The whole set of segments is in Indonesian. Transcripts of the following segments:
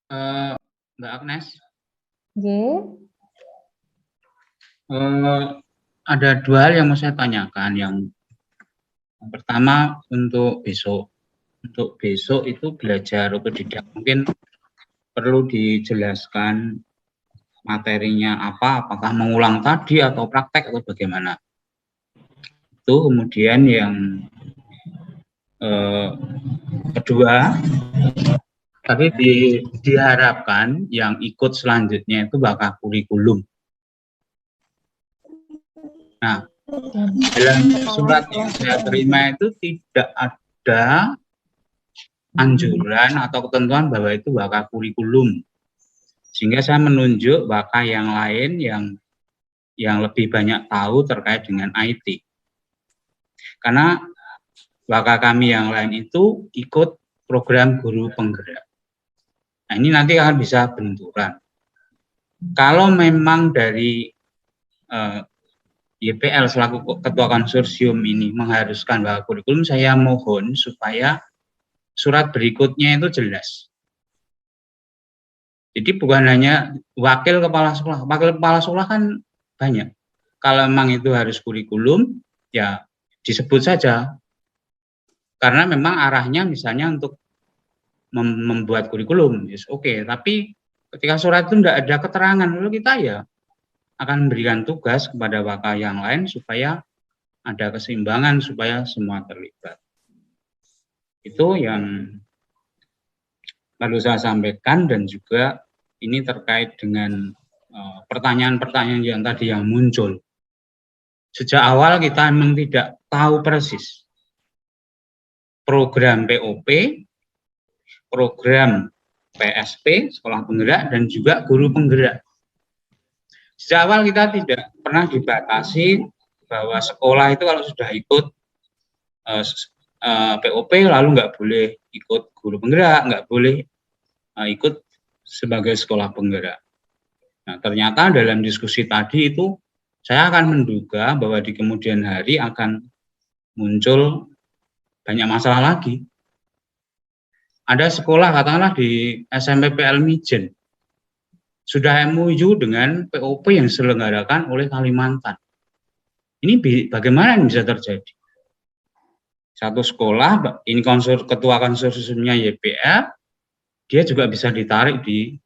Mbak Agnes, J. ada dua hal yang mau saya tanyakan. Yang pertama untuk besok. Untuk besok itu belajar otodidak. Mungkin perlu dijelaskan materinya apa, apakah mengulang tadi atau praktek atau bagaimana. Itu kemudian yang kedua, tadi diharapkan yang ikut selanjutnya itu bakal kurikulum. Nah, dalam surat yang saya terima itu tidak ada anjuran atau ketentuan bahwa itu bakal kurikulum. Sehingga saya menunjuk bakal yang lain yang lebih banyak tahu terkait dengan IT. Karena bakal kami yang lain itu ikut program guru penggerak. Nah, ini nanti akan bisa benturan. Kalau memang dari YPL selaku ketua konsorsium ini mengharuskan bahwa kurikulum, saya mohon supaya surat berikutnya itu jelas. Jadi bukan hanya wakil kepala sekolah kan banyak. Kalau memang itu harus kurikulum, ya disebut saja. Karena memang arahnya misalnya untuk membuat kurikulum, yes, oke. Tapi ketika surat itu tidak ada keterangan, lalu kita ya akan memberikan tugas kepada wakil yang lain supaya ada keseimbangan, supaya semua terlibat. Itu yang perlu saya sampaikan, dan juga ini terkait dengan pertanyaan-pertanyaan yang tadi yang muncul. Sejak awal kita memang tidak tahu persis program POP, program PSP, sekolah penggerak, dan juga guru penggerak. Sejak awal kita tidak pernah dibatasi bahwa sekolah itu kalau sudah ikut POP lalu nggak boleh ikut guru penggerak, nggak boleh ikut sebagai sekolah penggerak. Nah, ternyata dalam diskusi tadi itu saya akan menduga bahwa di kemudian hari akan muncul banyak masalah lagi. Ada sekolah katakanlah di SMP PL Mijen sudah MOU dengan POP yang diselenggarakan oleh Kalimantan. Ini bagaimana ini bisa terjadi? Satu sekolah, ini ketua konsorsiumnya YPL, dia juga bisa ditarik di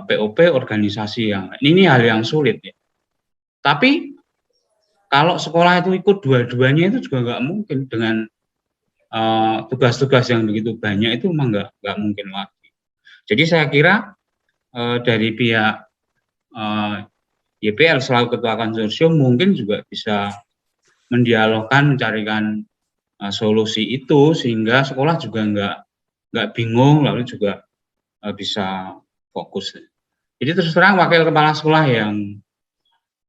POP organisasi yang lain. Ini hal yang sulit ya. Tapi kalau sekolah itu ikut dua-duanya itu juga nggak mungkin dengan tugas-tugas yang begitu banyak, itu memang nggak mungkin lagi. Jadi saya kira dari pihak YPL selaku ketua konsorsium mungkin juga bisa mendialogkan, mencarikan solusi itu sehingga sekolah juga nggak bingung, lalu juga bisa fokus. Jadi terus terang wakil kepala sekolah yang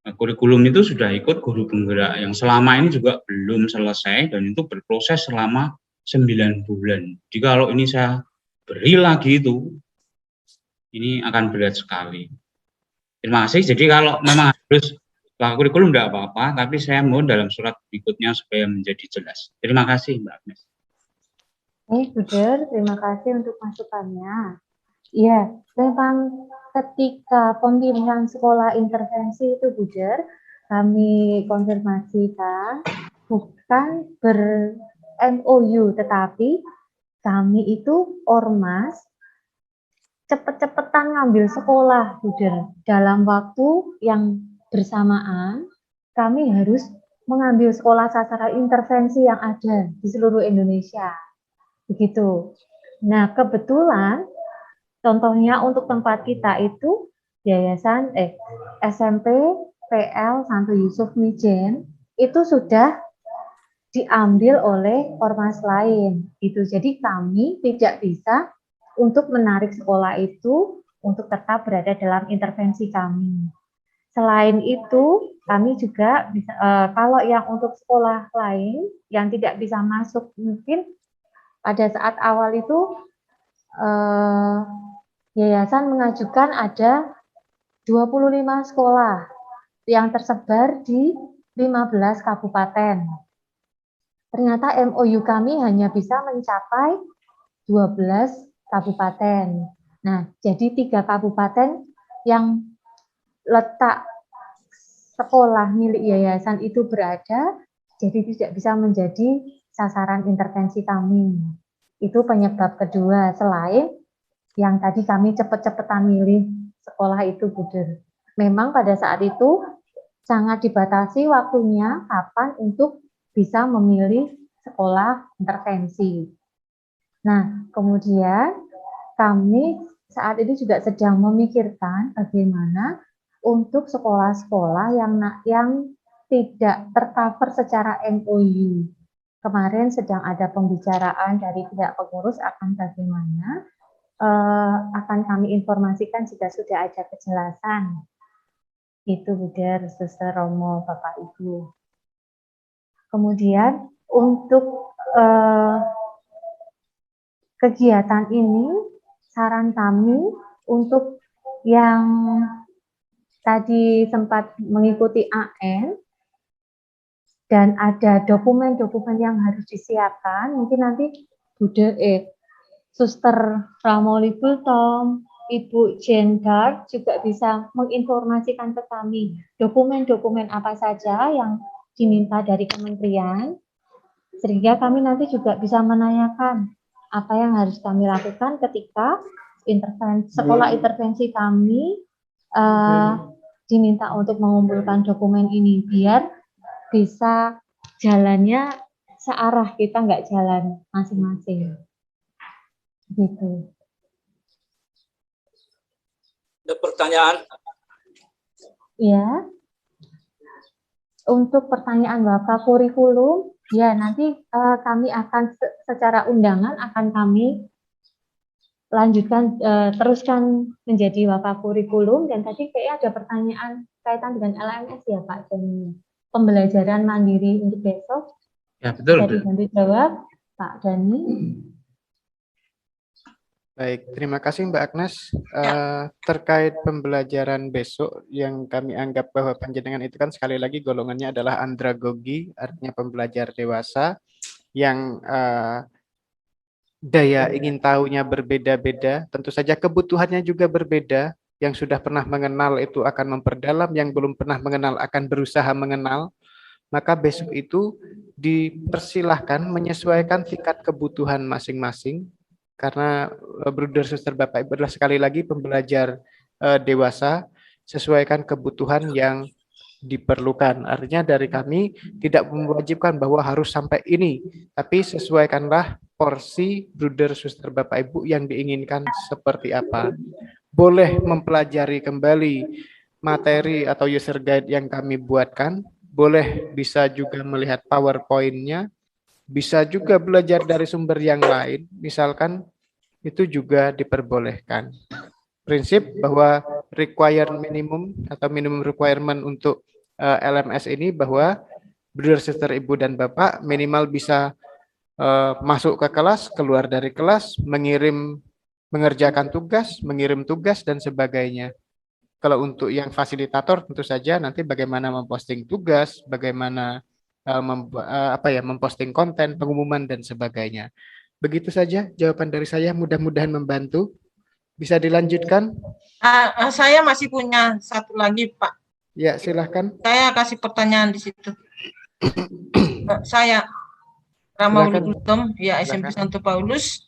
kurikulum itu sudah ikut guru penggerak yang selama ini juga belum selesai, dan itu berproses selama 9 bulan. Jadi kalau ini saya beri lagi itu, ini akan berat sekali. Terima kasih. Jadi kalau memang harus kurikulum tidak apa-apa, tapi saya mohon dalam surat berikutnya supaya menjadi jelas. Terima kasih Mbak Agnes. Buder, terima kasih untuk masukannya. Iya, tentang ketika pemilihan sekolah intervensi itu Buder, kami konfirmasikan bukan ber-MOU, tetapi kami itu ormas cepet-cepetan ngambil sekolah, Buder. Dalam waktu yang bersamaan, kami harus mengambil sekolah sasaran intervensi yang ada di seluruh Indonesia. Begitu. Nah, kebetulan contohnya untuk tempat kita itu yayasan SMP PL Santo Yusuf Mijen itu sudah diambil oleh ormas lain. Itu jadi kami tidak bisa untuk menarik sekolah itu untuk tetap berada dalam intervensi kami. Selain itu, kami juga bisa kalau yang untuk sekolah lain yang tidak bisa masuk, mungkin pada saat awal itu yayasan mengajukan ada 25 sekolah yang tersebar di 15 kabupaten. Ternyata MOU kami hanya bisa mencapai 12 kabupaten. Nah, jadi 3 kabupaten yang letak sekolah milik yayasan itu berada, jadi tidak bisa menjadi sasaran intervensi kami. Itu penyebab kedua, selain yang tadi kami cepet-cepetan milih sekolah itu, Bu Der. Memang pada saat itu sangat dibatasi waktunya kapan untuk bisa memilih sekolah intervensi. Nah, kemudian kami saat ini juga sedang memikirkan bagaimana untuk sekolah-sekolah yang tidak tercover secara MOU. Kemarin sedang ada pembicaraan dari pihak pengurus akan bagaimana akan kami informasikan jika sudah ada kejelasan. Itu Buder, Suster Romo, Bapak Ibu. Kemudian untuk kegiatan ini, saran kami untuk yang tadi sempat mengikuti AN dan ada dokumen-dokumen yang harus disiapkan, mungkin nanti Suster Ramoli Bultom, Ibu Jendar juga bisa menginformasikan ke kami dokumen-dokumen apa saja yang diminta dari kementerian, sehingga kami nanti juga bisa menanyakan apa yang harus kami lakukan ketika sekolah intervensi kami diminta untuk mengumpulkan dokumen ini, biar bisa jalannya searah, kita nggak jalan masing-masing. Gitu. Ada pertanyaan? Ya. Untuk pertanyaan Bapak kurikulum, ya nanti kami akan secara undangan akan kami lanjutkan, teruskan menjadi Bapak kurikulum. Dan tadi kayaknya ada pertanyaan kaitan dengan LMS ya Pak, dan pembelajaran mandiri untuk besok. Ya betul. Bisa dibantu jawab Pak Dani. Baik, terima kasih Mbak Agnes. Terkait pembelajaran besok yang kami anggap bahwa panjenengan itu kan sekali lagi golongannya adalah andragogi, artinya pembelajar dewasa yang daya ingin tahunya berbeda-beda, tentu saja kebutuhannya juga berbeda. Yang sudah pernah mengenal itu akan memperdalam, yang belum pernah mengenal akan berusaha mengenal. Maka besok itu dipersilahkan menyesuaikan tingkat kebutuhan masing-masing. Karena Bruder Suster Bapak Ibu adalah sekali lagi pembelajar dewasa, sesuaikan kebutuhan yang diperlukan. Artinya dari kami tidak mewajibkan bahwa harus sampai ini, tapi sesuaikanlah porsi Bruder Suster Bapak Ibu yang diinginkan seperti apa. Boleh mempelajari kembali materi atau user guide yang kami buatkan, boleh bisa juga melihat PowerPoint-nya, bisa juga belajar dari sumber yang lain, misalkan itu juga diperbolehkan. Prinsip bahwa require minimum atau minimum requirement untuk LMS ini bahwa Bruder Sister Ibu dan Bapak minimal bisa masuk ke kelas, keluar dari kelas, mengerjakan tugas, mengirim tugas dan sebagainya. Kalau untuk yang fasilitator tentu saja nanti bagaimana memposting tugas, bagaimana memposting konten, pengumuman dan sebagainya. Begitu saja jawaban dari saya, mudah-mudahan membantu. Bisa dilanjutkan? Saya masih punya satu lagi, Pak. Ya, silahkan. Saya kasih pertanyaan di situ. Saya Ramauli Bultom, ya SMP Santo Paulus.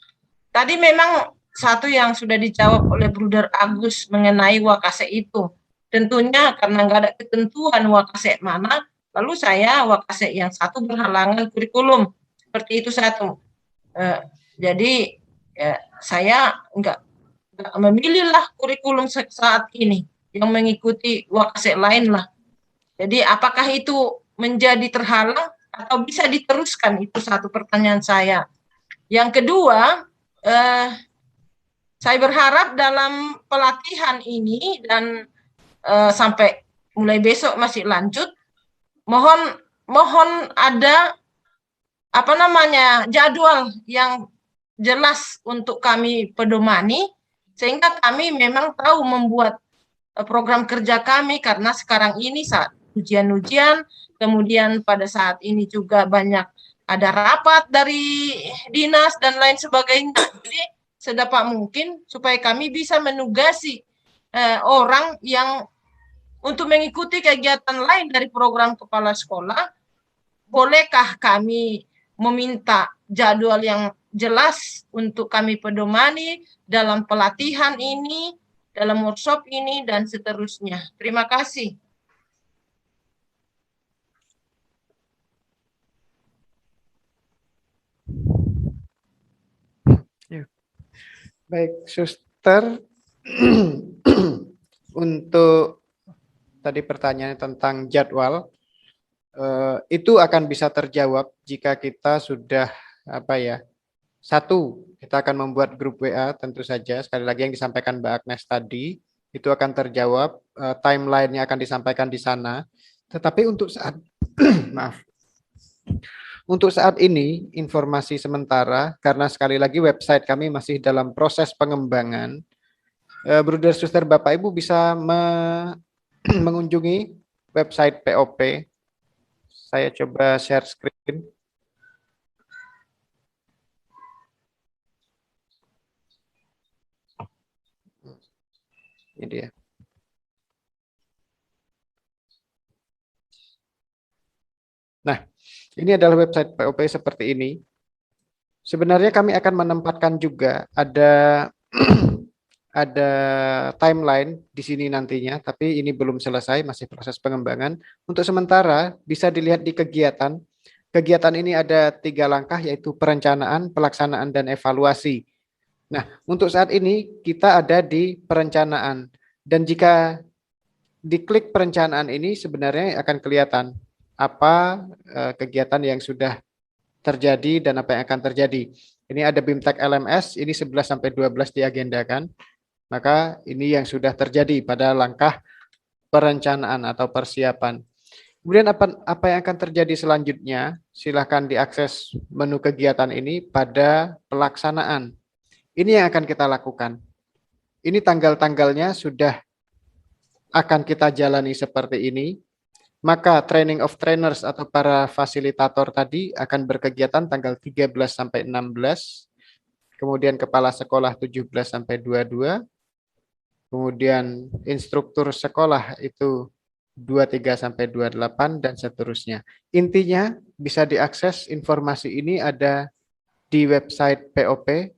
Tadi memang satu yang sudah dijawab oleh Bruder Agus mengenai Wakase itu. Tentunya karena nggak ada ketentuan Wakase mana, lalu saya Wakase yang satu berhalangan kurikulum. Seperti itu satu. Jadi ya, saya nggak memilihlah kurikulum saat ini yang mengikuti Wakase lain lah. Jadi apakah itu menjadi terhalang atau bisa diteruskan? Itu satu pertanyaan saya. Yang kedua, saya berharap dalam pelatihan ini dan sampai mulai besok masih lanjut, mohon ada jadwal yang jelas untuk kami pedomani, sehingga kami memang tahu membuat program kerja kami, karena sekarang ini saat ujian-ujian, kemudian pada saat ini juga banyak ada rapat dari dinas dan lain sebagainya. Jadi sedapat mungkin supaya kami bisa menugasi orang yang untuk mengikuti kegiatan lain dari program kepala sekolah. Bolehkah kami meminta jadwal yang jelas untuk kami pedomani dalam pelatihan ini, dalam workshop ini, dan seterusnya. Terima kasih. Baik, Suster. Untuk tadi pertanyaan tentang jadwal, itu akan bisa terjawab jika kita sudah satu, kita akan membuat grup WA tentu saja. Sekali lagi yang disampaikan Mbak Agnes tadi itu akan terjawab, timeline-nya akan disampaikan di sana. Tetapi untuk saat maaf. Untuk saat ini informasi sementara karena sekali lagi website kami masih dalam proses pengembangan. Bruder, Suster, Bapak Ibu bisa mengunjungi website POP. Saya coba share screen. Ini dia. Nah, ini adalah website POP seperti ini. Sebenarnya kami akan menempatkan juga ada ada timeline di sini nantinya, tapi ini belum selesai, masih proses pengembangan. Untuk sementara bisa dilihat di kegiatan. Kegiatan ini ada 3 langkah, yaitu perencanaan, pelaksanaan, dan evaluasi. Nah, untuk saat ini kita ada di perencanaan. Dan jika diklik perencanaan ini sebenarnya akan kelihatan apa kegiatan yang sudah terjadi dan apa yang akan terjadi. Ini ada BIMTEK LMS, ini 11-12 diagendakan. Maka ini yang sudah terjadi pada langkah perencanaan atau persiapan. Kemudian apa yang akan terjadi selanjutnya? Silakan diakses menu kegiatan ini pada pelaksanaan. Ini yang akan kita lakukan. Ini tanggal-tanggalnya sudah akan kita jalani seperti ini. Maka training of trainers atau para fasilitator tadi akan berkegiatan tanggal 13 sampai 16. Kemudian kepala sekolah 17 sampai 22. Kemudian instruktur sekolah itu 23 sampai 28 dan seterusnya. Intinya bisa diakses informasi ini ada di website POP.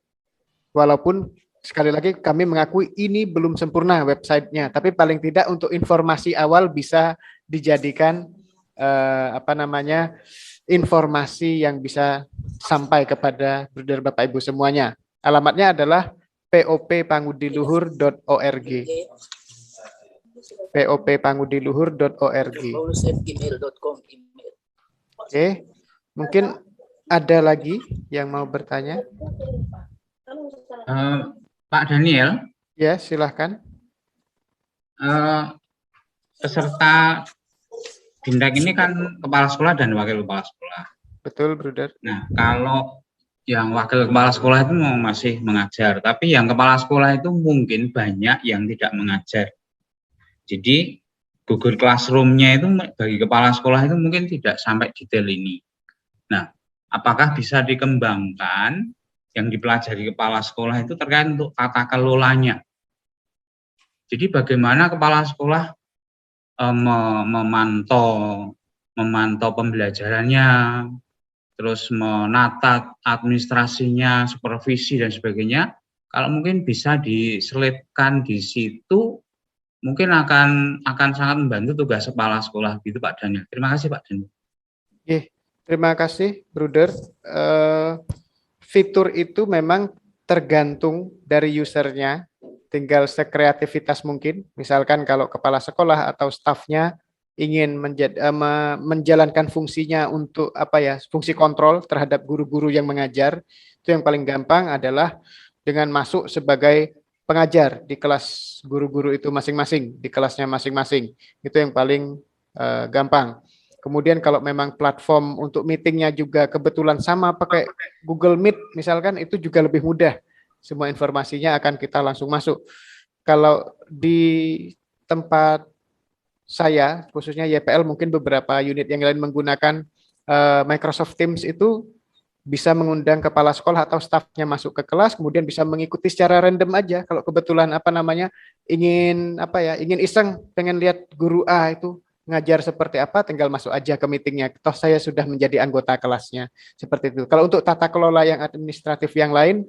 Walaupun sekali lagi kami mengakui ini belum sempurna websitenya, tapi paling tidak untuk informasi awal bisa dijadikan informasi yang bisa sampai kepada Bruder Bapak Ibu semuanya. Alamatnya adalah poppangudiluhur.org. poppangudiluhur.org. Oke, mungkin ada lagi yang mau bertanya? Pak Daniel. Ya, silahkan. Peserta BIMTEK ini kan kepala sekolah dan wakil kepala sekolah. Betul, Bruder. Nah, kalau yang wakil kepala sekolah itu masih mengajar, tapi yang kepala sekolah itu mungkin banyak yang tidak mengajar. Jadi Google Classroom-nya itu bagi kepala sekolah itu mungkin tidak sampai detail ini. Nah, apakah bisa dikembangkan yang dipelajari kepala sekolah itu terkait untuk tata kelolanya? Jadi bagaimana kepala sekolah memantau pembelajarannya, terus menata administrasinya, supervisi dan sebagainya. Kalau mungkin bisa diselipkan di situ, mungkin akan sangat membantu tugas kepala sekolah gitu Pak Daniel. Terima kasih Pak Daniel. Oke, terima kasih Bruder. Fitur itu memang tergantung dari usernya, tinggal sekreativitas mungkin. Misalkan kalau kepala sekolah atau stafnya ingin menjalankan fungsinya untuk fungsi kontrol terhadap guru-guru yang mengajar, itu yang paling gampang adalah dengan masuk sebagai pengajar di kelas guru-guru itu masing-masing, di kelasnya masing-masing. Itu yang paling gampang. Kemudian kalau memang platform untuk meetingnya juga kebetulan sama pakai Google Meet misalkan, itu juga lebih mudah. Semua informasinya akan kita langsung masuk. Kalau di tempat saya, khususnya YPL, mungkin beberapa unit yang lain menggunakan Microsoft Teams itu bisa mengundang kepala sekolah atau stafnya masuk ke kelas, kemudian bisa mengikuti secara random aja. Kalau kebetulan ingin iseng, pengen lihat guru A itu ngajar seperti apa, tinggal masuk aja ke meetingnya. Toh saya sudah menjadi anggota kelasnya, seperti itu. Kalau untuk tata kelola yang administratif yang lain,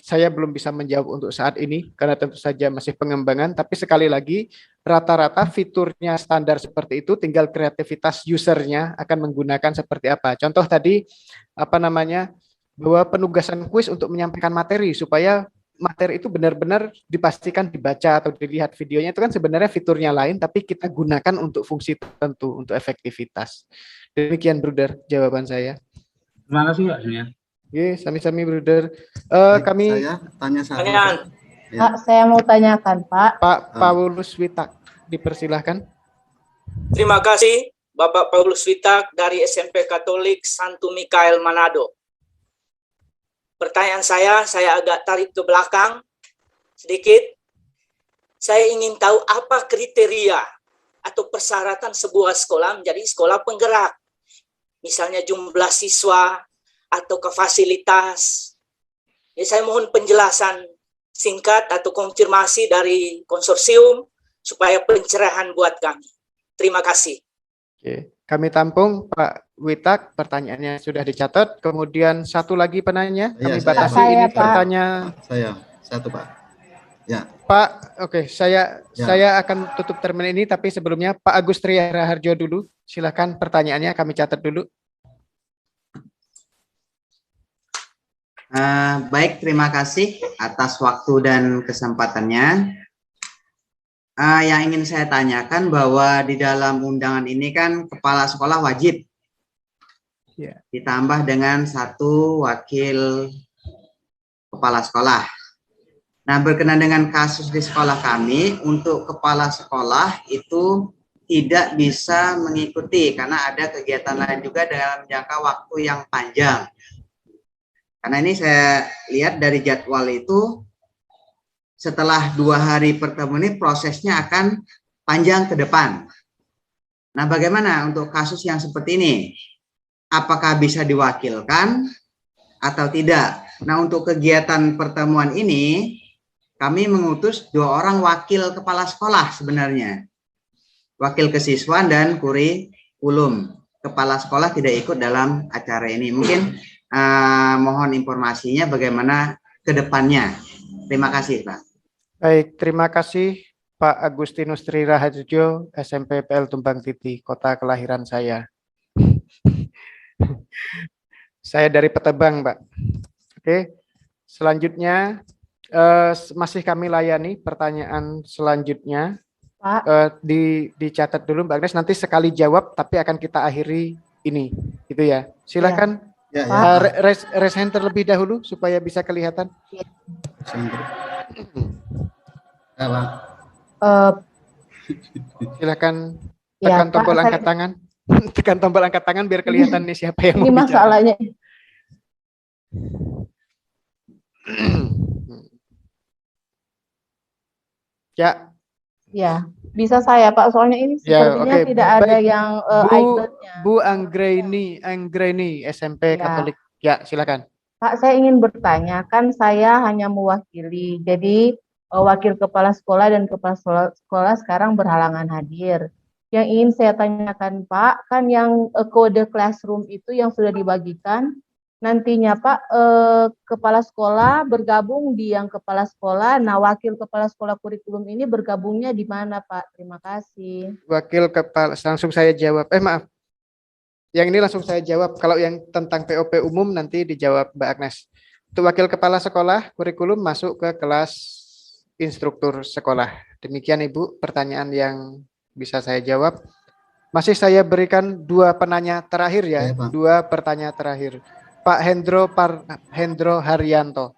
saya belum bisa menjawab untuk saat ini karena tentu saja masih pengembangan, tapi sekali lagi rata-rata fiturnya standar seperti itu, tinggal kreativitas usernya akan menggunakan seperti apa. Contoh tadi bahwa penugasan kuis untuk menyampaikan materi supaya materi itu benar-benar dipastikan dibaca atau dilihat videonya, itu kan sebenarnya fiturnya lain, tapi kita gunakan untuk fungsi tertentu, untuk efektivitas. Demikian Bruder jawaban saya. Terima kasih Pak Junior. Oke, sami-sami Bruder. Kami Saya tanya satu. Pertanyaan. Ya. Pak, saya mau tanyakan, Pak. Pak Paulus Witak, dipersilahkan. Terima kasih Bapak Paulus Witak dari SMP Katolik Santo Mikael Manado. Pertanyaan saya agak tarik ke belakang sedikit. Saya ingin tahu apa kriteria atau persyaratan sebuah sekolah menjadi sekolah penggerak. Misalnya jumlah siswa atau ke fasilitas. Ya, saya mohon penjelasan singkat atau konfirmasi dari konsorsium supaya pencerahan buat kami. Terima kasih. Oke, kami tampung Pak Witak, pertanyaannya sudah dicatat. Kemudian satu lagi penanya, kami Iya, batasi saya, ini Pak. pertanyaan. Saya satu Pak. Ya. Pak, oke, saya Ya. akan tutup termin ini, tapi sebelumnya Pak Agustria Raharjo dulu. Silakan pertanyaannya kami catat dulu. Baik, terima kasih atas waktu dan kesempatannya. Yang ingin saya tanyakan bahwa di dalam undangan ini kan kepala sekolah wajib, ditambah dengan 1 wakil kepala sekolah. Nah, berkenaan dengan kasus di sekolah kami, untuk kepala sekolah itu tidak bisa mengikuti karena ada kegiatan lain juga dalam jangka waktu yang panjang. Karena ini saya lihat dari jadwal itu, setelah 2 hari pertemuan ini prosesnya akan panjang ke depan. Nah, bagaimana untuk kasus yang seperti ini? Apakah bisa diwakilkan atau tidak? Nah, untuk kegiatan pertemuan ini, kami mengutus 2 orang wakil kepala sekolah sebenarnya. Wakil kesiswaan dan kurikulum. Kepala sekolah tidak ikut dalam acara ini. Mungkin mohon informasinya bagaimana ke depannya. Terima kasih, Pak. Baik, terima kasih Pak Agustinus Tri Raharjo, SMP PL Tumbang Titi, kota kelahiran saya. Saya dari Petebang, Pak. Oke, selanjutnya masih kami layani pertanyaan selanjutnya. Pak. Dicatat dulu Mbak Agnes, nanti sekali jawab, tapi akan kita akhiri ini, gitu ya. Silakan. Ya, Raise hand terlebih dahulu supaya bisa kelihatan. Pak. Silakan Ya, tekan Pak, tombol angkat tangan. Tekan tombol angkat tangan biar kelihatan nih siapa yang Ini mau bicara. masalahnya. Ya. Ya, bisa saya Pak, soalnya ini Ya, sepertinya oke. tidak ada Baik. yang icon-nya. Bu Anggreni SMP Ya. Katolik. Ya, silakan. Pak, saya ingin bertanya, kan saya hanya mewakili, jadi wakil kepala sekolah dan kepala sekolah sekarang berhalangan hadir. Yang ingin saya tanyakan Pak, kan yang kode classroom itu yang sudah dibagikan, nantinya Pak, kepala sekolah bergabung di yang kepala sekolah, nah wakil kepala sekolah kurikulum ini bergabungnya di mana Pak? Terima kasih. Wakil kepala, langsung saya jawab. Maaf. Yang ini langsung saya jawab. Kalau yang tentang POP umum nanti dijawab Mbak Agnes. Untuk wakil kepala sekolah kurikulum masuk ke kelas instruktur sekolah. Demikian Ibu pertanyaan yang bisa saya jawab. Masih saya berikan 2 penanya terakhir ya. 2 pertanyaan terakhir. Pak Hendro Haryanto.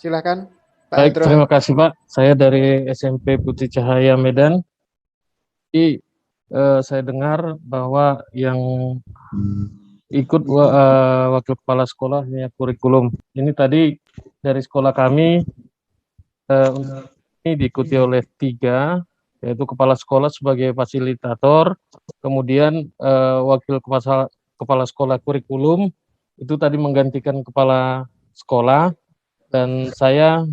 Silakan. Pak Baik, Hendro. terima kasih Pak. Saya dari SMP Putri Cahaya Medan. Saya dengar bahwa yang ikut wakil kepala sekolah kurikulum. Ini tadi dari sekolah kami ini diikuti oleh 3, yaitu kepala sekolah sebagai fasilitator, kemudian wakil kepala sekolah kurikulum itu tadi menggantikan kepala sekolah, dan saya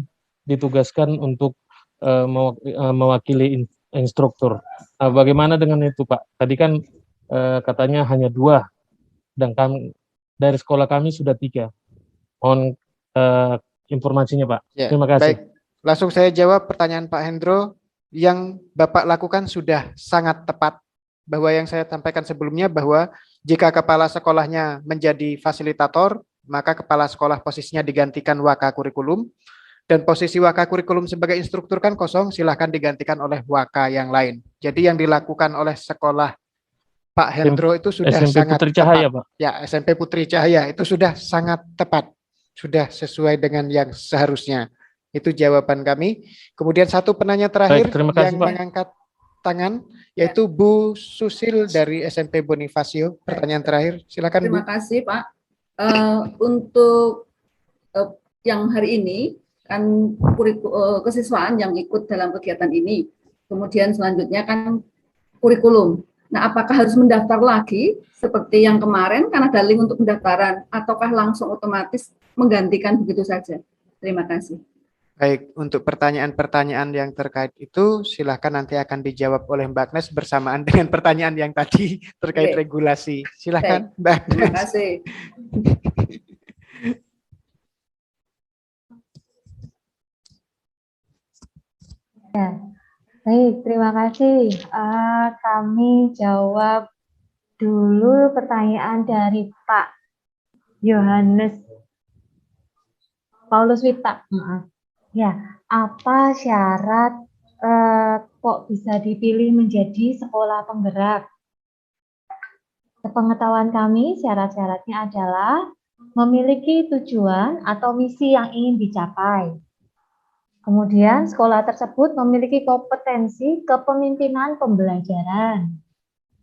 ditugaskan untuk mewakili instruktur. Nah, bagaimana dengan itu, Pak? Tadi kan katanya hanya 2, dan kami dari sekolah kami sudah 3. Mohon informasinya, Pak. Ya, Terima kasih. baik. Langsung saya jawab pertanyaan Pak Hendro. Yang Bapak lakukan sudah sangat tepat, bahwa yang saya sampaikan sebelumnya bahwa jika kepala sekolahnya menjadi fasilitator, maka kepala sekolah posisinya digantikan waka kurikulum, dan posisi waka kurikulum sebagai instruktur kan kosong, silahkan digantikan oleh waka yang lain. Jadi yang dilakukan oleh sekolah Pak Hendro itu sudah SMP sangat Putri Cahaya, tepat. Pak. Ya, SMP Putri Cahaya itu sudah sangat tepat, sudah sesuai dengan yang seharusnya. Itu jawaban kami. Kemudian satu penanya terakhir Baik, terima kasih, yang Pak. mengangkat tangan, yaitu Bu Susil dari SMP Bonifacio. Pertanyaan terakhir, silakan Bu. Terima kasih Pak. Untuk yang hari ini kan kesiswaan yang ikut dalam kegiatan ini, kemudian selanjutnya kan kurikulum. Nah, apakah harus mendaftar lagi seperti yang kemarin karena ada link untuk pendaftaran, ataukah langsung otomatis menggantikan begitu saja? Terima kasih. Baik, untuk pertanyaan-pertanyaan yang terkait itu silahkan nanti akan dijawab oleh Mbak Agnes bersamaan dengan pertanyaan yang tadi terkait Oke. regulasi. Silahkan Mbak Agnes. Terima kasih. Ya, baik, terima kasih. Kami jawab dulu pertanyaan dari Pak Yohanes Paulus Wita. Ya, apa syarat kok bisa dipilih menjadi sekolah penggerak? Sepengetahuan kami, syarat-syaratnya adalah memiliki tujuan atau misi yang ingin dicapai. Kemudian, sekolah tersebut memiliki kompetensi kepemimpinan pembelajaran.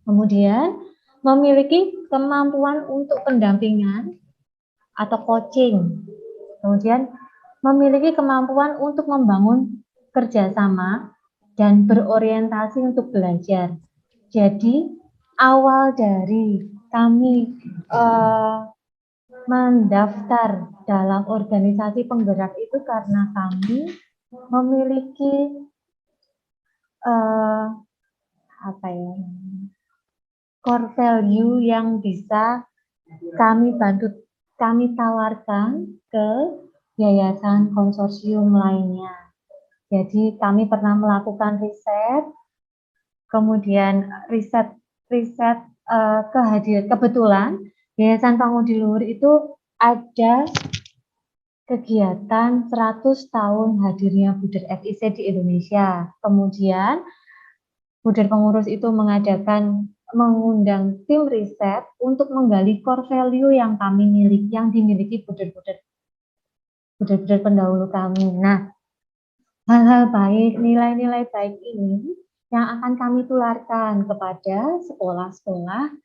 Kemudian, memiliki kemampuan untuk pendampingan atau coaching. Kemudian, memiliki kemampuan untuk membangun kerjasama dan berorientasi untuk belajar. Jadi, awal dari kami mendaftar dalam organisasi penggerak itu karena kami memiliki core value yang bisa kami tawarkan ke yayasan konsorsium lainnya. Jadi kami pernah melakukan riset, kemudian kebetulan Yayasan Pangudi Luhur itu ada kegiatan 100 tahun hadirnya Buder FIC di Indonesia. Kemudian Buder pengurus itu mengundang tim riset untuk menggali core value yang dimiliki Buder-Buder pendahulu kami. Nah, hal-hal baik, nilai-nilai baik ini yang akan kami tularkan kepada sekolah-sekolah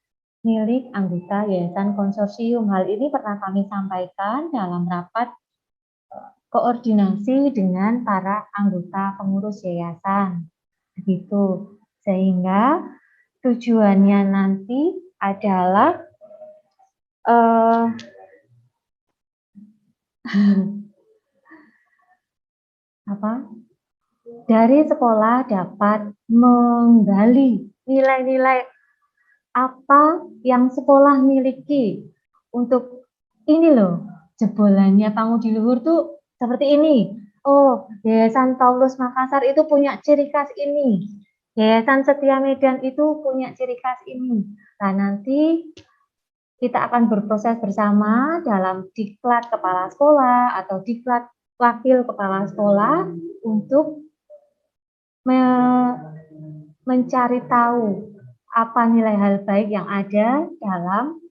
milik anggota Yayasan Konsorsium. Hal ini pernah kami sampaikan dalam rapat koordinasi dengan para anggota pengurus yayasan. Begitu. Sehingga tujuannya nanti adalah dari sekolah dapat menggali nilai-nilai apa yang sekolah miliki untuk ini loh, jebolannya Pangudi Luhur tuh seperti ini. Oh, Yayasan Paulus Makassar itu punya ciri khas ini. Yayasan Setia Medan itu punya ciri khas ini. Nah, nanti kita akan berproses bersama dalam diklat kepala sekolah atau diklat wakil kepala sekolah untuk mencari tahu apa nilai hal baik yang ada dalam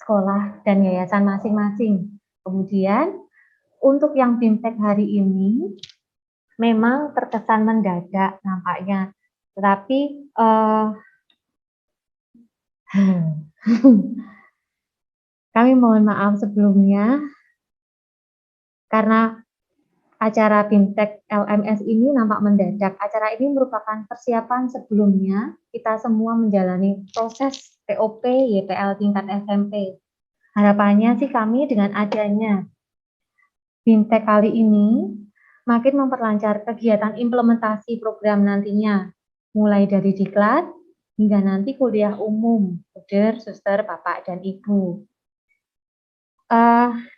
sekolah dan yayasan masing-masing. Kemudian, untuk yang BIMTEK hari ini, memang terkesan mendadak nampaknya. Tetapi, kami mohon maaf sebelumnya, karena acara BIMTEK LMS ini nampak mendadak. Acara ini merupakan persiapan sebelumnya, kita semua menjalani proses POP YPL tingkat SMP. Harapannya sih kami dengan adanya BIMTEK kali ini makin memperlancar kegiatan implementasi program nantinya, mulai dari diklat hingga nanti kuliah umum, Bruder, Suster, Bapak, dan Ibu.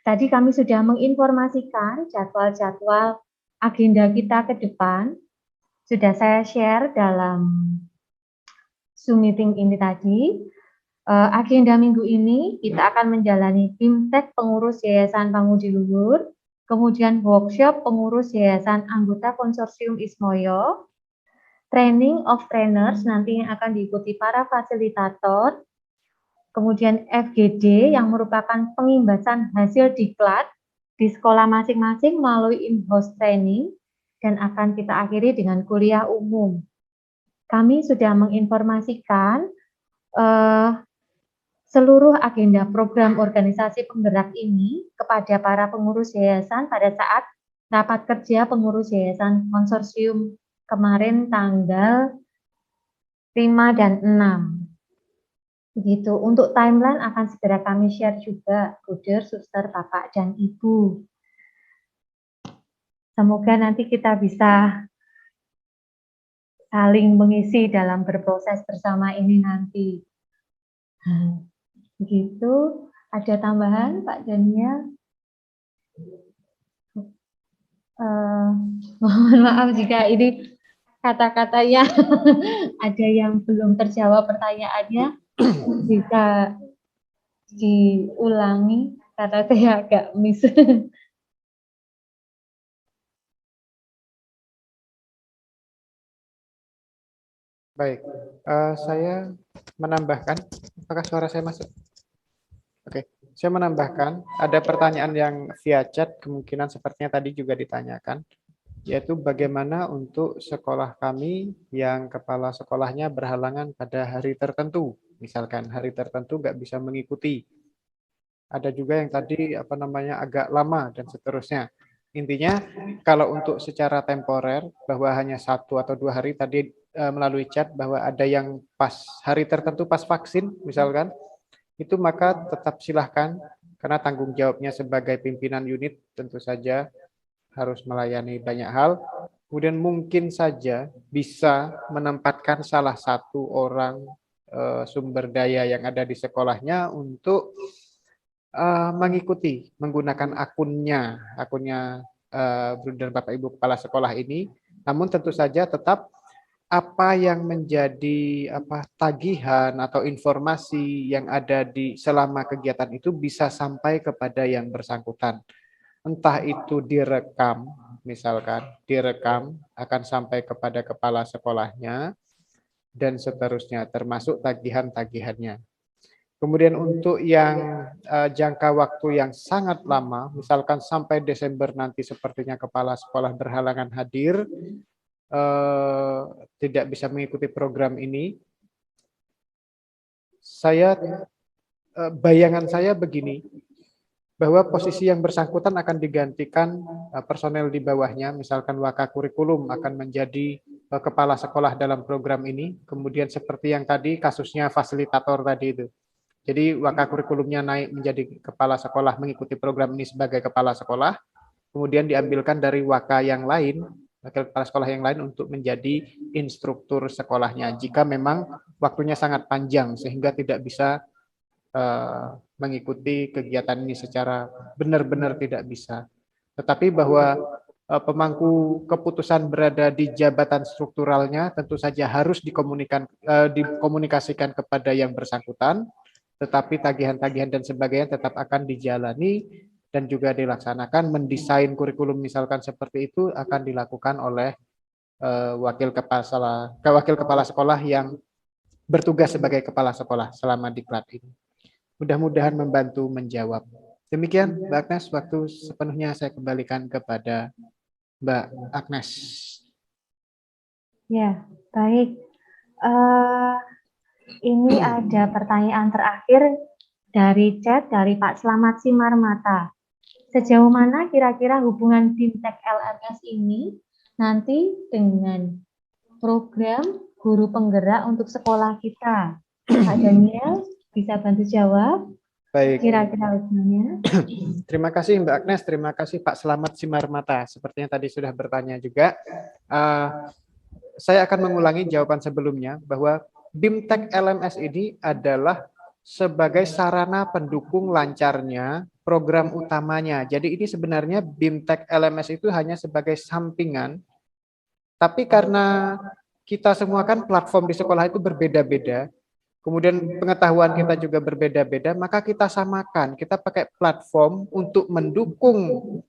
Tadi kami sudah menginformasikan jadwal-jadwal agenda kita ke depan. Sudah saya share dalam Zoom meeting ini tadi. Agenda minggu ini kita akan menjalani BIMTEK pengurus Yayasan Pangudi Luhur, kemudian workshop pengurus Yayasan anggota konsorsium Ismoyo, training of trainers nanti yang akan diikuti para fasilitator, kemudian FGD yang merupakan pengimbasan hasil diklat di sekolah masing-masing melalui in-house training, dan akan kita akhiri dengan kuliah umum. Kami sudah menginformasikan seluruh agenda program organisasi penggerak ini kepada para pengurus yayasan pada saat rapat kerja pengurus yayasan konsorsium kemarin tanggal 5 dan 6. Begitu. Untuk timeline akan segera kami share juga, Bruder, Suster, Bapak, dan Ibu. Semoga nanti kita bisa saling mengisi dalam berproses bersama ini nanti. Begitu. Ada tambahan, Pak Dania? Mohon maaf jika ini kata-katanya ada yang belum terjawab pertanyaannya, bisa diulangi karena saya agak miss. Baik, saya menambahkan, apakah suara saya masuk? Oke, saya menambahkan, ada pertanyaan yang via chat, kemungkinan sepertinya tadi juga ditanyakan, yaitu bagaimana untuk sekolah kami yang kepala sekolahnya berhalangan pada hari tertentu, misalkan hari tertentu nggak bisa mengikuti. Ada juga yang tadi agak lama dan seterusnya. Intinya kalau untuk secara temporer bahwa hanya 1 atau 2 hari tadi melalui chat bahwa ada yang pas hari tertentu pas vaksin misalkan, itu maka tetap silahkan karena tanggung jawabnya sebagai pimpinan unit tentu saja harus melayani banyak hal. Kemudian mungkin saja bisa menempatkan salah satu orang sumber daya yang ada di sekolahnya untuk mengikuti menggunakan akunnya Bruder Bapak Ibu Kepala Sekolah ini, namun tentu saja tetap apa yang menjadi tagihan atau informasi yang ada di selama kegiatan itu bisa sampai kepada yang bersangkutan. Entah itu direkam, misalkan direkam akan sampai kepada kepala sekolahnya dan seterusnya, termasuk tagihan-tagihannya. Kemudian untuk yang jangka waktu yang sangat lama, misalkan sampai Desember nanti sepertinya kepala sekolah berhalangan hadir, tidak bisa mengikuti program ini, bayangan saya begini, bahwa posisi yang bersangkutan akan digantikan personel di bawahnya, misalkan wakakurikulum akan menjadi kepala sekolah dalam program ini, kemudian seperti yang tadi kasusnya fasilitator tadi itu. Jadi wakakurikulumnya naik menjadi kepala sekolah mengikuti program ini sebagai kepala sekolah, kemudian diambilkan dari waka yang lain, wakil kepala sekolah yang lain untuk menjadi instruktur sekolahnya jika memang waktunya sangat panjang sehingga tidak bisa mengikuti kegiatan ini secara benar-benar tidak bisa. Tetapi bahwa pemangku keputusan berada di jabatan strukturalnya tentu saja harus dikomunikasikan kepada yang bersangkutan, tetapi tagihan-tagihan dan sebagainya tetap akan dijalani dan juga dilaksanakan. Mendesain kurikulum misalkan seperti itu akan dilakukan oleh wakil kepala sekolah yang bertugas sebagai kepala sekolah selama diklat ini. Mudah-mudahan membantu menjawab. Demikian Mbak Agnes, waktu sepenuhnya saya kembalikan kepada Mbak Agnes. Ya, baik. Ini ada pertanyaan terakhir dari chat dari Pak Slamet Simarmata. Sejauh mana kira-kira hubungan BIMTEK LMS ini nanti dengan program guru penggerak untuk sekolah kita? Pak Daniel bisa bantu jawab Baik. kira-kira ujiannya. Terima kasih Mbak Agnes, terima kasih Pak Selamat Simarmata. Sepertinya tadi sudah bertanya juga. Saya akan mengulangi jawaban sebelumnya bahwa BIMTEK LMS ini adalah sebagai sarana pendukung lancarnya program utamanya. Jadi ini sebenarnya BIMTEK LMS itu hanya sebagai sampingan, tapi karena kita semua kan platform di sekolah itu berbeda-beda, kemudian pengetahuan kita juga berbeda-beda, maka kita samakan, kita pakai platform untuk mendukung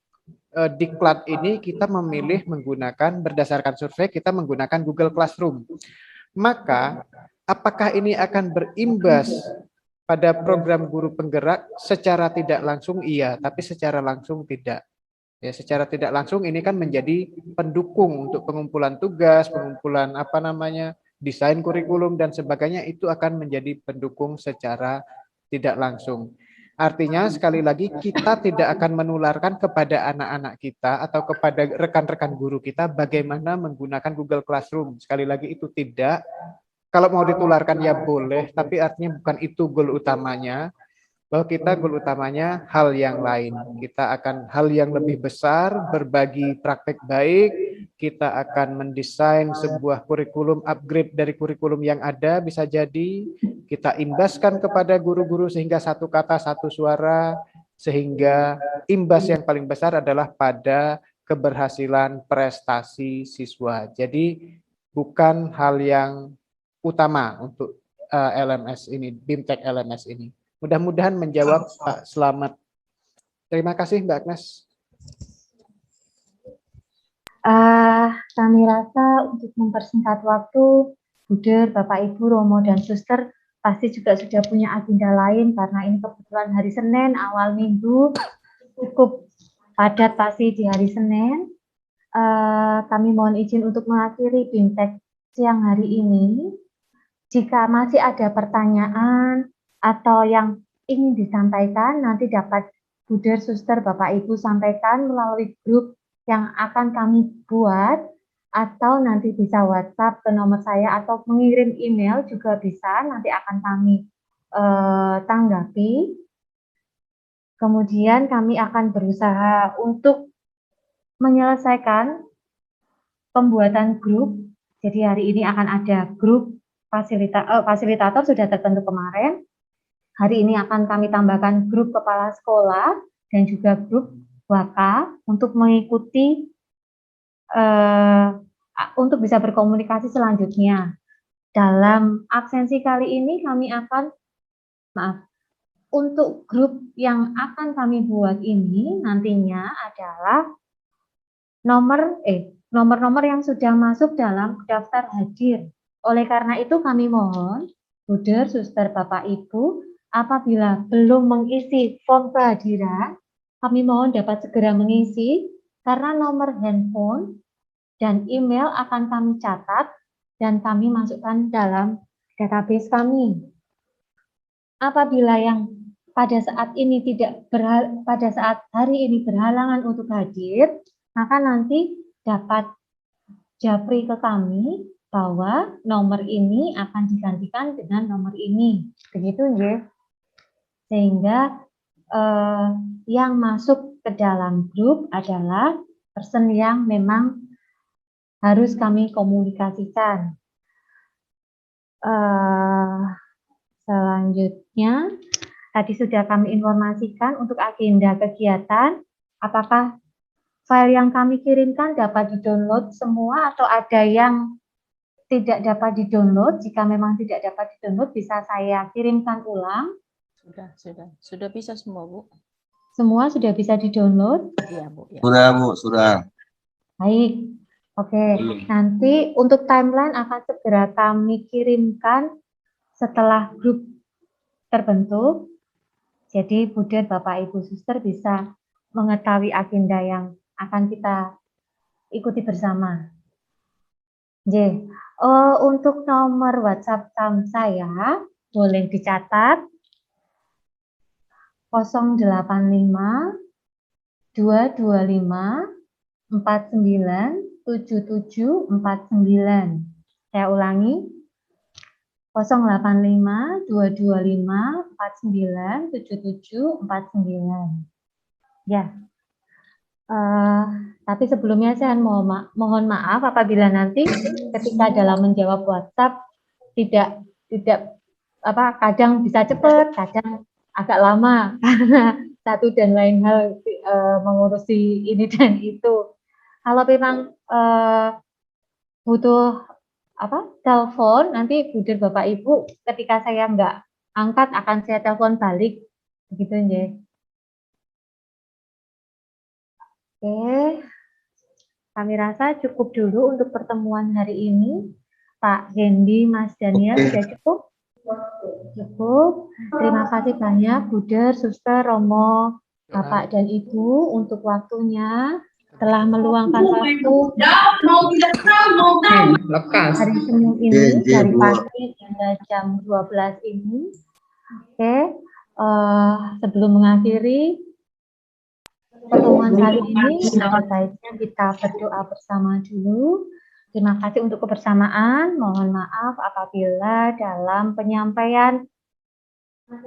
diklat ini. Kita memilih menggunakan, berdasarkan survei, kita menggunakan Google Classroom. Maka, apakah ini akan berimbas pada program guru penggerak? Secara tidak langsung iya, tapi secara langsung tidak. Ya, secara tidak langsung ini kan menjadi pendukung untuk pengumpulan tugas, pengumpulan desain kurikulum dan sebagainya, itu akan menjadi pendukung secara tidak langsung. Artinya sekali lagi kita tidak akan menularkan kepada anak-anak kita atau kepada rekan-rekan guru kita bagaimana menggunakan Google Classroom. Sekali lagi itu tidak. Kalau mau ditularkan ya boleh, tapi artinya bukan itu goal utamanya. Bahwa kita goal utamanya hal yang lain. Kita akan hal yang lebih besar, berbagi praktek baik, kita akan mendesain sebuah kurikulum, upgrade dari kurikulum yang ada, bisa jadi kita imbaskan kepada guru-guru sehingga satu kata, satu suara, sehingga imbas yang paling besar adalah pada keberhasilan prestasi siswa. Jadi bukan hal yang utama untuk LMS ini, BIMTEK LMS ini. Mudah-mudahan menjawab Pak Selamat. Terima kasih Mbak Agnes. Kami rasa untuk mempersingkat waktu, Buder, Bapak Ibu, Romo, dan Suster pasti juga sudah punya agenda lain karena ini kebetulan hari Senin, awal minggu, cukup padat pasti di hari Senin. Kami mohon izin untuk mengakhiri BIMTEK siang hari ini. Jika masih ada pertanyaan atau yang ingin disampaikan, nanti dapat Buder, Suster, Bapak Ibu sampaikan melalui grup yang akan kami buat, atau nanti bisa WhatsApp ke nomor saya atau mengirim email juga bisa, nanti akan kami tanggapi. Kemudian kami akan berusaha untuk menyelesaikan pembuatan grup. Jadi hari ini akan ada grup fasilitator sudah tertentu kemarin. Hari ini akan kami tambahkan grup kepala sekolah dan juga grup waka untuk mengikuti, untuk bisa berkomunikasi selanjutnya. Dalam absensi kali ini kami akan, untuk grup yang akan kami buat ini nantinya adalah nomor-nomor yang sudah masuk dalam daftar hadir. Oleh karena itu kami mohon, Buder, Suster, Bapak, Ibu, apabila belum mengisi form kehadiran, kami mohon dapat segera mengisi, karena nomor handphone dan email akan kami catat dan kami masukkan dalam database kami. Apabila yang pada saat hari ini berhalangan untuk hadir, maka nanti dapat japri ke kami bahwa nomor ini akan digantikan dengan nomor ini. Begitu, Jeff. Sehingga yang masuk ke dalam grup adalah person yang memang harus kami komunikasikan. Selanjutnya, tadi sudah kami informasikan untuk agenda kegiatan, apakah file yang kami kirimkan dapat di-download semua atau ada yang tidak dapat di-download? Jika memang tidak dapat di-download, bisa saya kirimkan ulang. Sudah bisa semua, Bu. Semua sudah bisa di-download? Iya, Bu. Ya. Sudah, Bu, sudah. Baik. Oke, nanti untuk timeline akan segera kami kirimkan setelah grup terbentuk. Jadi Buder, Bapak, Ibu, Suster bisa mengetahui agenda yang akan kita ikuti bersama. Untuk nomor WhatsApp saya boleh dicatat 085 225 49 77 49. Saya ulangi 085 225 49 77 49. Ya. Tapi sebelumnya saya mohon maaf apabila nanti ketika dalam menjawab WhatsApp tidak kadang bisa cepat, kadang agak lama karena satu dan lain hal mengurusi ini dan itu. Kalau memang butuh telepon, nanti Buder Bapak Ibu ketika saya nggak angkat akan saya telepon balik, begitu ya. Oke, kami rasa cukup dulu untuk pertemuan hari ini. Pak Hendy, Mas Daniel, sudah cukup? Cukup. Terima kasih banyak Buder, Suster, Romo, Bapak dan Ibu untuk waktunya. Telah meluangkan waktu hari Senin ini dari pagi hingga jam 12 ini. Oke, sebelum mengakhiri pertemuan kali ini, sebaiknya kita berdoa bersama dulu. Terima kasih untuk kebersamaan. Mohon maaf apabila dalam penyampaian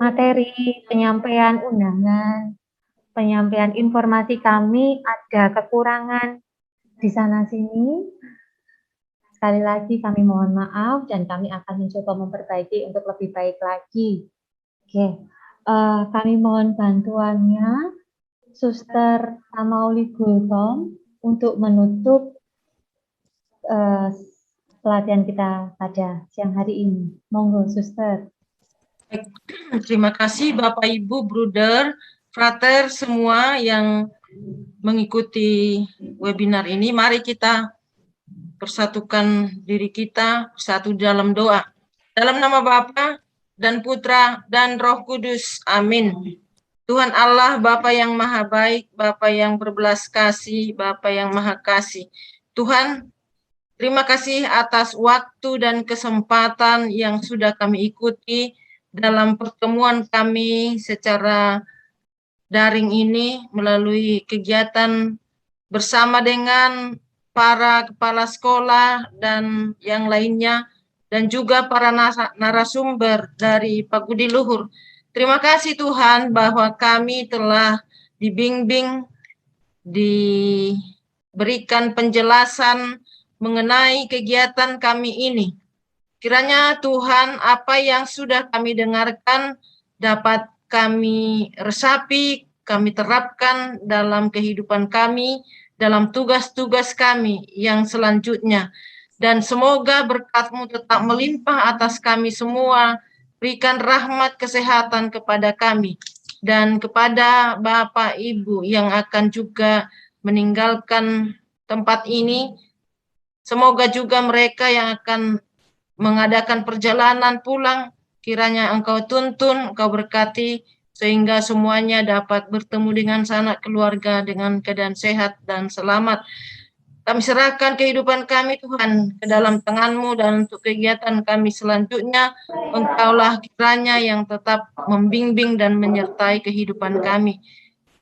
materi, penyampaian undangan, penyampaian informasi kami ada kekurangan di sana sini. Sekali lagi kami mohon maaf dan kami akan mencoba memperbaiki untuk lebih baik lagi. Oke, kami mohon bantuannya Suster Amauli Gultom untuk menutup pelatihan kita pada siang hari ini. Monggo Suster. Terima kasih Bapak Ibu, Bruder, Frater semua yang mengikuti webinar ini. Mari kita persatukan diri kita bersatu dalam doa. Dalam nama Bapa dan Putra dan Roh Kudus. Amin. Tuhan Allah, Bapa yang maha baik, Bapa yang berbelas kasih, Bapa yang maha kasih. Tuhan, terima kasih atas waktu dan kesempatan yang sudah kami ikuti dalam pertemuan kami secara daring ini melalui kegiatan bersama dengan para kepala sekolah dan yang lainnya dan juga para narasumber dari Pagudi Luhur. Terima kasih Tuhan bahwa kami telah dibimbing, diberikan penjelasan mengenai kegiatan kami ini. Kiranya Tuhan apa yang sudah kami dengarkan dapat kami resapi, kami terapkan dalam kehidupan kami, dalam tugas-tugas kami yang selanjutnya. Dan semoga berkat-Mu tetap melimpah atas kami semua, berikan rahmat kesehatan kepada kami, dan kepada Bapak Ibu yang akan juga meninggalkan tempat ini. Semoga juga mereka yang akan mengadakan perjalanan pulang, kiranya Engkau tuntun, Engkau berkati, sehingga semuanya dapat bertemu dengan sanak keluarga dengan keadaan sehat dan selamat. Kami serahkan kehidupan kami Tuhan ke dalam tangan-Mu, dan untuk kegiatan kami selanjutnya, Engkaulah kiranya yang tetap membimbing dan menyertai kehidupan kami.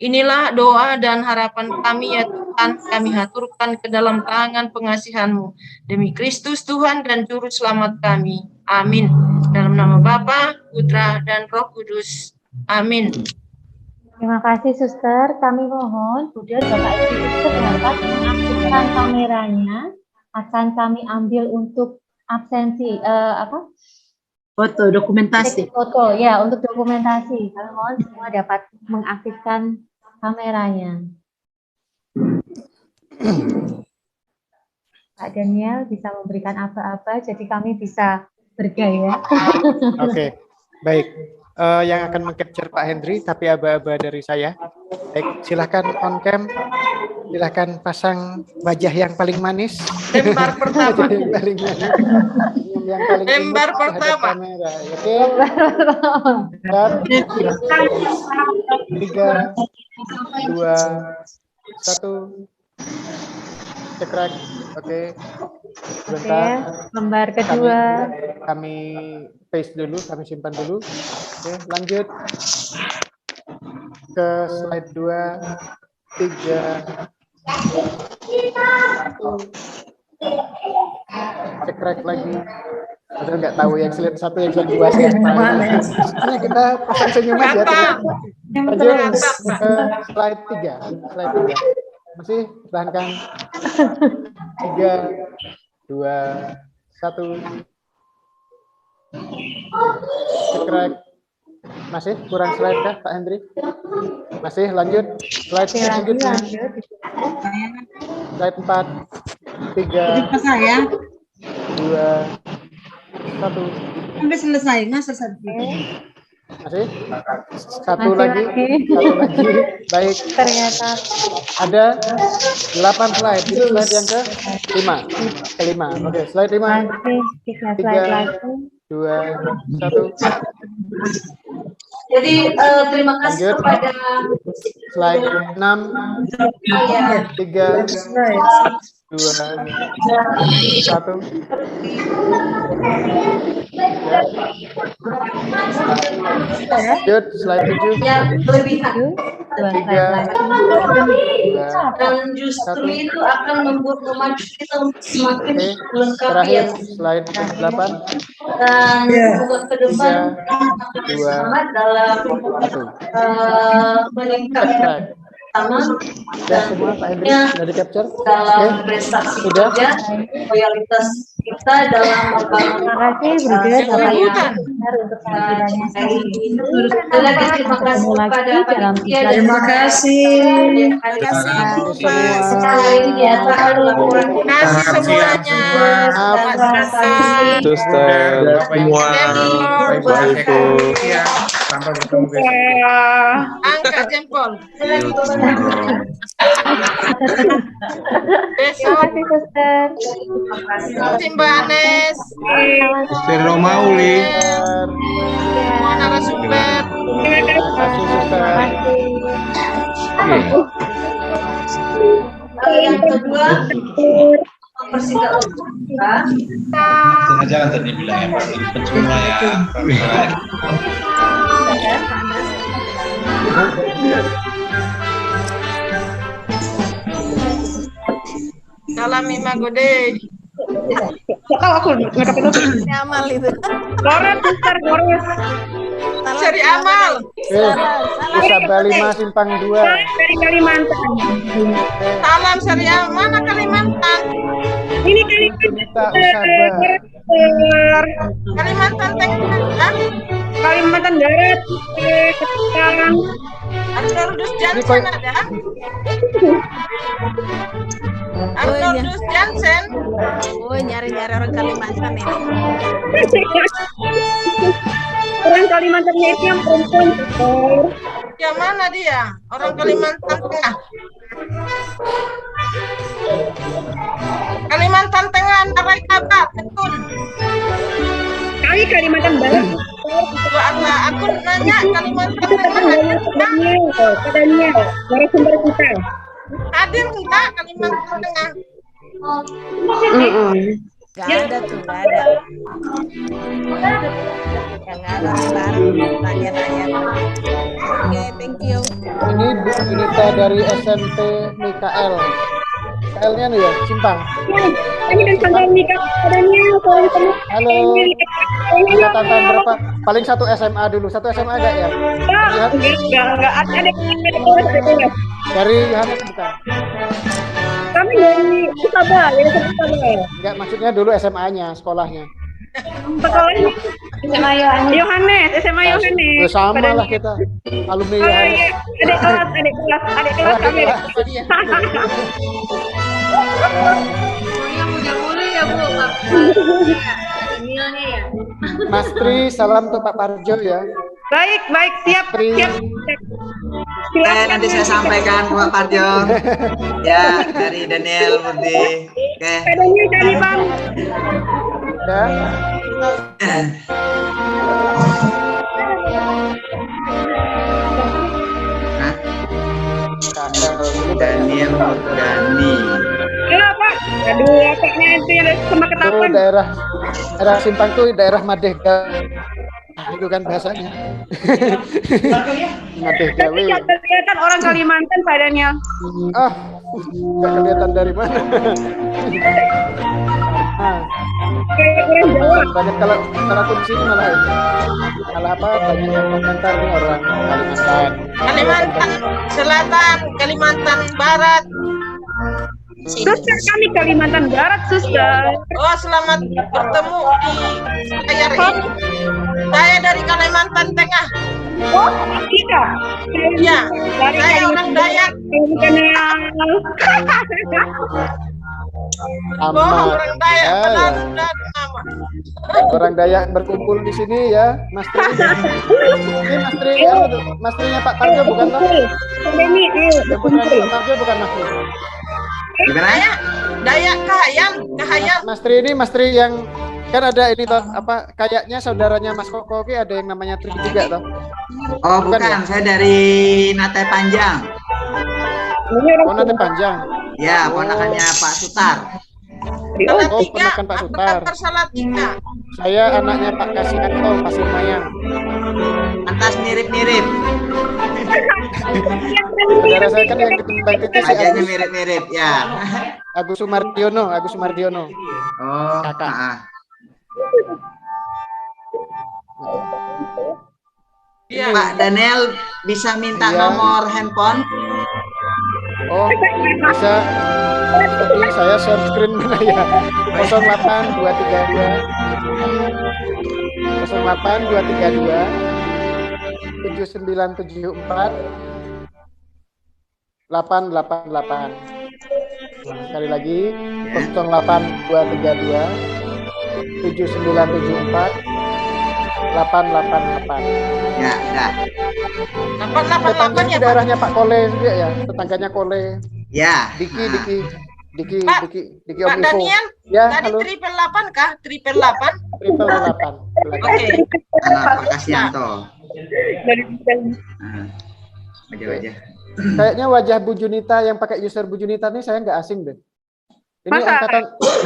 Inilah doa dan harapan kami ya Tuhan, kami haturkan ke dalam tangan pengasihan-Mu. Demi Kristus Tuhan dan Juru Selamat kami. Amin. Dalam nama Bapa, Putra, dan Roh Kudus. Amin. Terima kasih Suster. Kami mohon Buder Bapak Ibu dapat mengaktifkan kameranya. Akan kami ambil untuk absensi Foto dokumentasi. Foto ya, untuk dokumentasi. Kami mohon semua dapat mengaktifkan kameranya. Pak Daniel bisa memberikan apa-apa, jadi kami bisa bergaya. Oke, baik. Yang akan meng-capture Pak Hendry, tapi aba-aba dari saya. Baik, silahkan on cam. Silahkan pasang wajah yang paling manis. Lembar pertama. yang paling manis. Yang paling Lembar pertama. Kamera. Oke. 3, 2, 1. Cekrek. Oke. Sebentar. Lembar kedua. Kami paste dulu, kami simpan dulu. Oke, lanjut ke slide 2, 3, 1. Cekrek lagi. Padahal nggak tahu yang slide 1 yang slide 2 siapa. Hanya kita pasang senyum aja. Lanjut ke slide 3. Slide 3. Masih tahankan. 3, 2, 1. Cekrek. Masih kurang slide kah Pak Hendri? Masih lanjut slide selanjutnya. Slide 4, 3, 2, 1. Sampai selesai, nggak selesai. Masih? Satu lagi. Baik. Ternyata Ada 8 slide. Ini slide yang kelima. Oke, slide 5. masih 3 slide lagi. 2, 1. Jadi terima kasih Lanjut. kepada Slide 6. 3, 2, 1. Lanjut, slide 7. yang kelebihan. 3, 2, Dan justru itu akan membuat kemajuan kita semakin Oke, lengkap terakhir ya. slide 8. Dan semoga ke depan 3, 2, semangat dalam 1. meningkatkan sama Sudah semua Pak Hendri sudah di capture? dalam prestasi Sudah? kerja, loyalitas kita dalam membangun Terima kasih Brigade Bapak Ibu untuk kehadirannya. Sekali lagi terima kasih kepada panitia dan Terima kasih. yang hadir. Semua. Sekali ini ya, laporan Terima kasih semuanya. Terima kasih. Suster semua. Baik, Sampai bertemu besok. Angkat jempol. Terima Besok kasih Suster. kasih Mbak Anes. Suster Romauli. Semua narasumber. Terima kasih Suster. yang kedua mempersingkat waktu kita. Sengaja kan tadi bilang ya Pak, percuma ya. Salam Ima Gode. Amal itu. Seri Amal. Sabah 5 Simpang 2. Dari Kalimantan. Salam Seri Amal. Mana Kalimantan? Ini Kalimantan. Kita Usaba. Kalimantan Tengah. Kalimantan Barat. Sekarang Arnoldus Jansen ada? Arnoldus Jansen. oh nyari-nyari orang Kalimantan ini. Orang Kalimantannya itu yang perempuan. Yang mana dia? Orang Kalimantan Tengah. Kalimantan Tengah, Narai Kabar, betul. Kali Kalimantan Barat. Aku nanya Kalimantan Tengah. Katanya narasumber kita. Hadir enggak Kalimantan Tengah? Gak ada tuh, gak ada. Yang ada baru tanya-tanya. Oke, thank you. Ini Bu Nita dari SMP Mikael. Mikaelnya nih ya, Simpang. Kami dan tanggal nikah katanya. Halo. Angkatan berapa? Paling satu SMA dulu. Satu SMA enggak ya? Enggak ada kelas. Dari Yohanes bukan? Kami dari Sabah, ya Sabah. Enggak, maksudnya dulu SMA-nya, sekolahnya. Sekolahnya SMA Yohanes, SMA Yohanes. Sama lah kita. Alumni Oh Yohanes. iya, adik kelas kami. Yang mulia-mulia ya Bu. Nilainya ya. Mas Tri, salam untuk Pak Parjo ya. Baik, siap. Nanti saya sampaikan ke Pak Parjo. Ya, dari Daniel Murti. Oke. Adanya dari Bang. Ya. Daniel Murdani. Halo Pak. Aduh, apanya itu yang sama Itu ketahuan. daerah Simpang tuh daerah Madega. Itu kan bahasanya. Madega. Tapi nggak kelihatan orang Kalimantan padanya. Ah, nggak kelihatan dari mana. Banyak kalau aku di sini malah apa banyak yang komentar nih orang Kalimantan. Kalimantan Selatan, Kalimantan Barat. Suster, kami Kalimantan Barat, Suster. Oh, selamat bertemu di layar ini. Saya dari Kalimantan Tengah. Oh, kita. Iya, saya orang Dayak. Orang Dayak, benar nama. Orang Dayak berkumpul di sini ya, Mas Tri. Ini Mas Trinya Pak Tarjo bukan toh? Ini Pak Tarjo bukan Mas Tri. Dayak Kahayang. Mas Tri ini Mas Tri yang kan ada ini toh apa kayaknya saudaranya Mas Koko ada yang namanya Tri juga toh? Oh bukan ya? Saya dari Nate Panjang. Oh Nate Panjang. Ya, ponakannya Pak Sutar. Oh, ponakan Pak Sutar. Saya anaknya Pak Kasianto, Pasir Mayang. Pantas mirip-mirip. Saudara saya kan yang ditumbang itu si wajahnya mirip-mirip, ya. Agus Sumardiono. Oh, kakak. Ya. Pak Daniel bisa minta nomor handphone? Oh, bisa. Tapi saya share screen mana ya? 08232 7974 888. Sekali lagi 08232 7974 888. Ya, dah. 888 ya, daerahnya Pak Kole juga ya, tetangganya Kole. Ya. Diki Pak Om Info. Daniel, Ya, tadi halo. 888 kah? 888? 888. Oke. Anak Pak Kasianto. Wajah-wajah. Kayaknya wajah Bu Junita yang pakai user Bu Junita nih saya nggak asing deh. Ini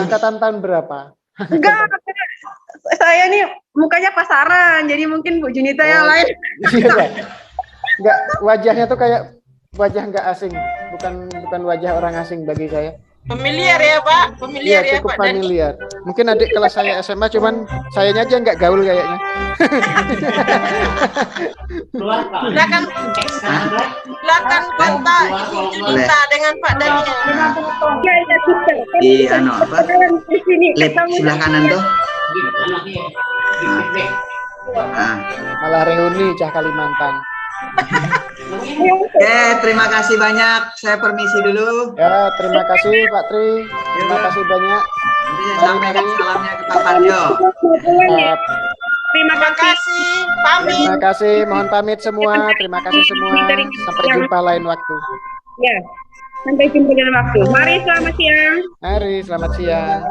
angkatan tahun berapa? Enggak, saya nih mukanya pasaran, jadi mungkin Bu Junita yang lain. Enggak, wajahnya tuh kayak wajah nggak asing, bukan wajah orang asing bagi saya. Familiar ya Pak, familiar ya cukup Pak Dani. familiar. Mungkin adik kelas saya SMA, cuman sayanya aja nggak gaul kayaknya. Silakan kontak Ibu Junita dengan Pak Daniel. Di apa? Lab sebelah kanan tuh. Malah reuni Cah Kalimantan. Oke, terima kasih banyak. Saya permisi dulu. Ya, terima kasih Pak Tri. Terima kasih banyak. Nanti saya sampaikan salamnya ke Pak Parjo. Terima kasih. Pamit. Terima kasih. Mohon pamit semua. Terima kasih semua. Sampai jumpa lain waktu. Ya, sampai jumpa dalam waktu. Mari, selamat siang. Mari, selamat siang.